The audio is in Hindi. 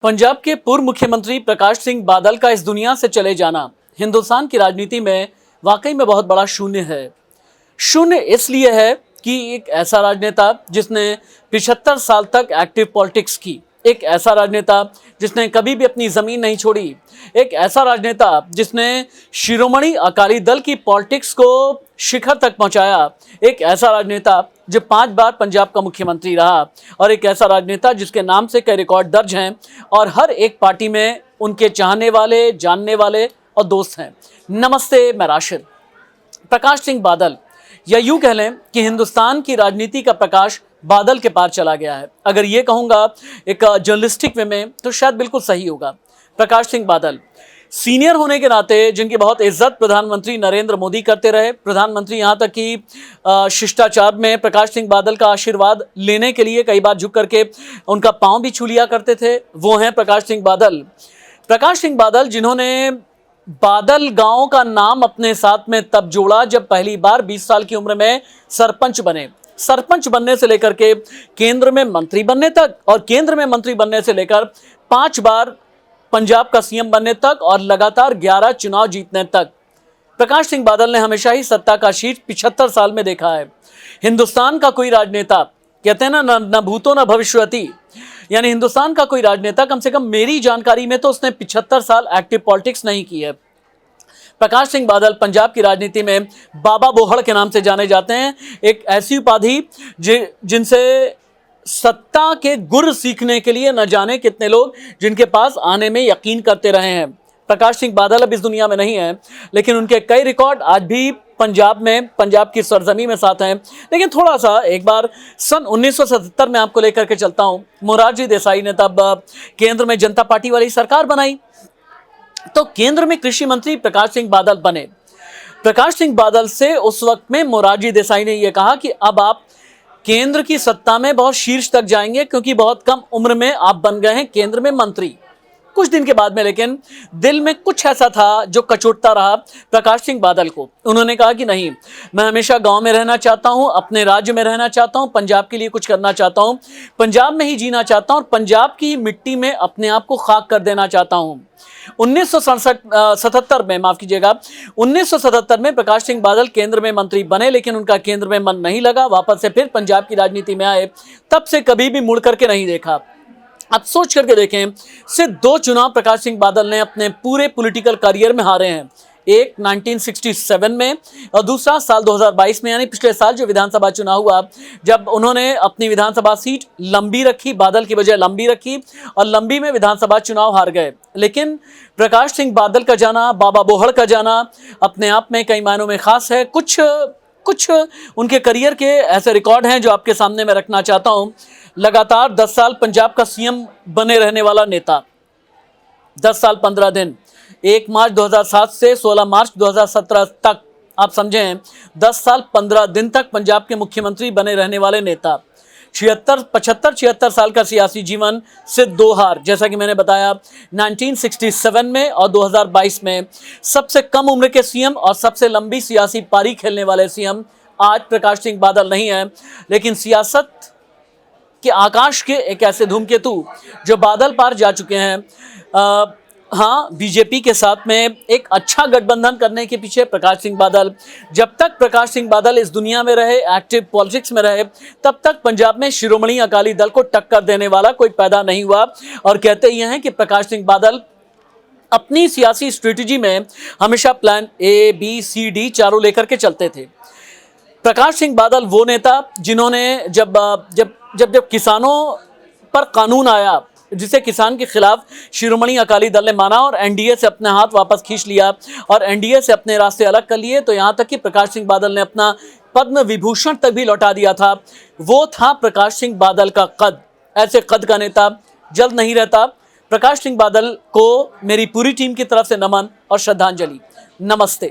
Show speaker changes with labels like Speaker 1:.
Speaker 1: पंजाब के पूर्व मुख्यमंत्री प्रकाश सिंह बादल का इस दुनिया से चले जाना हिंदुस्तान की राजनीति में वाकई में बहुत बड़ा शून्य है। शून्य इसलिए है कि एक ऐसा राजनेता जिसने 75 साल तक एक्टिव पॉलिटिक्स की, एक ऐसा राजनेता जिसने कभी भी अपनी जमीन नहीं छोड़ी, एक ऐसा राजनेता जिसने शिरोमणि अकाली दल की पॉलिटिक्स को शिखर तक पहुंचाया, एक ऐसा राजनेता जो 5 बार पंजाब का मुख्यमंत्री रहा और एक ऐसा राजनेता जिसके नाम से कई रिकॉर्ड दर्ज हैं और हर एक पार्टी में उनके चाहने वाले, जानने वाले और दोस्त हैं। नमस्ते, मैं राशिद। प्रकाश सिंह बादल, या यूं कह लें कि हिंदुस्तान की राजनीति का प्रकाश बादल के पार चला गया है। अगर ये कहूँगा एक जर्नलिस्टिक वे में तो शायद बिल्कुल सही होगा। प्रकाश सिंह बादल सीनियर होने के नाते जिनकी बहुत इज्जत प्रधानमंत्री नरेंद्र मोदी करते रहे, प्रधानमंत्री यहाँ तक कि शिष्टाचार में प्रकाश सिंह बादल का आशीर्वाद लेने के लिए कई बार झुक करके उनका पांव भी छू लिया करते थे, वो हैं प्रकाश सिंह बादल। प्रकाश सिंह बादल जिन्होंने बादल गांव का नाम अपने साथ में तब जोड़ा जब पहली बार 20 साल की उम्र में सरपंच बने। सरपंच बनने से लेकर के केंद्र में मंत्री बनने तक और केंद्र में मंत्री बनने से लेकर 5 बार पंजाब का सीएम बनने तक और लगातार 11 चुनाव जीतने तक प्रकाश सिंह बादल ने हमेशा ही सत्ता का शीर्ष 75 साल में देखा है। हिंदुस्तान का कोई राजनेता, कहते हैं ना, न भूतो न भविष्यति, यानी हिंदुस्तान का कोई राजनेता कम से कम मेरी जानकारी में तो उसने 75 साल एक्टिव पॉलिटिक्स नहीं की है। प्रकाश सिंह बादल पंजाब की राजनीति में बाबा बोहड़ के नाम से जाने जाते हैं, एक ऐसी उपाधि जिनसे सत्ता के गुर सीखने के लिए न जाने कितने लोग जिनके पास आने में यकीन करते रहे हैं। प्रकाश सिंह बादल अब इस दुनिया में नहीं है, लेकिन उनके कई रिकॉर्ड आज भी पंजाब में, पंजाब की सरजमी में साथ हैं। लेकिन थोड़ा सा एक बार सन 1977 में आपको लेकर के चलता हूँ। मोरारजी देसाई ने तब केंद्र में जनता पार्टी वाली सरकार बनाई, तो केंद्र में कृषि मंत्री प्रकाश सिंह बादल बने। प्रकाश सिंह बादल से उस वक्त में मोरारजी देसाई ने यह कहा कि अब आप केंद्र की सत्ता में बहुत शीर्ष तक जाएंगे क्योंकि बहुत कम उम्र में आप बन गए हैं केंद्र में मंत्री। कुछ दिन के बाद में लेकिन दिल में कुछ ऐसा था जो कचोटता रहा प्रकाश सिंह बादल को। उन्होंने कहा कि नहीं, मैं हमेशा गांव में रहना चाहता हूं, अपने राज्य में रहना चाहता हूं, पंजाब के लिए कुछ करना चाहता हूं, पंजाब में ही जीना चाहता हूं और पंजाब की मिट्टी में अपने आप को खाक कर देना चाहता हूं। 1977 में, माफ कीजिएगा, 1977 में प्रकाश सिंह बादल केंद्र में मंत्री बने, लेकिन उनका केंद्र में मन नहीं लगा, वापस से फिर पंजाब की राजनीति में आए। तब से कभी भी मुड़ करके नहीं देखा। अब सोच करके देखें, सिर्फ 2 चुनाव प्रकाश सिंह बादल ने अपने पूरे पॉलिटिकल करियर में हारे हैं। एक 1967 में और दूसरा साल 2022 में, यानी पिछले साल जो विधानसभा चुनाव हुआ, जब उन्होंने अपनी विधानसभा सीट लंबी रखी, बादल की बजाय लंबी रखी और लंबी में विधानसभा चुनाव हार गए। लेकिन प्रकाश सिंह बादल का जाना, बाबा बोहड़ का जाना अपने आप में कई मायनों में खास है। कुछ उनके करियर के ऐसे रिकॉर्ड हैं जो आपके सामने मैं रखना चाहता हूं। लगातार 10 साल पंजाब का सीएम बने रहने वाला नेता, 10 साल 15 दिन, 1 मार्च 2007 से 16 मार्च 2017 तक, आप समझें 10 साल 15 दिन तक पंजाब के मुख्यमंत्री बने रहने वाले नेता, 75 साल का सियासी जीवन से 2 हार, जैसा कि मैंने बताया 1967 में और 2022 में। सबसे कम उम्र के सीएम और सबसे लंबी सियासी पारी खेलने वाले सीएम आज प्रकाश सिंह बादल नहीं है, लेकिन सियासत के आकाश के एक ऐसे धूमकेतु जो बादल पार जा चुके हैं। हाँ, बीजेपी के साथ में एक अच्छा गठबंधन करने के पीछे प्रकाश सिंह बादल, जब तक प्रकाश सिंह बादल इस दुनिया में रहे, एक्टिव पॉलिटिक्स में रहे, तब तक पंजाब में शिरोमणि अकाली दल को टक्कर देने वाला कोई पैदा नहीं हुआ। और कहते ये हैं कि प्रकाश सिंह बादल अपनी सियासी स्ट्रेटजी में हमेशा plan A, B, C, D चारों लेकर के चलते थे। प्रकाश सिंह बादल वो नेता जिन्होंने जब किसानों पर कानून आया, जिसे किसान के खिलाफ शिरोमणि अकाली दल ने माना और एनडीए से अपने हाथ वापस खींच लिया और एनडीए से अपने रास्ते अलग कर लिए, तो यहाँ तक कि प्रकाश सिंह बादल ने अपना पद्म विभूषण तक भी लौटा दिया था। वो था प्रकाश सिंह बादल का कद। ऐसे कद का नेता जल्द नहीं रहता। प्रकाश सिंह बादल को मेरी पूरी टीम की तरफ से नमन और श्रद्धांजलि। नमस्ते।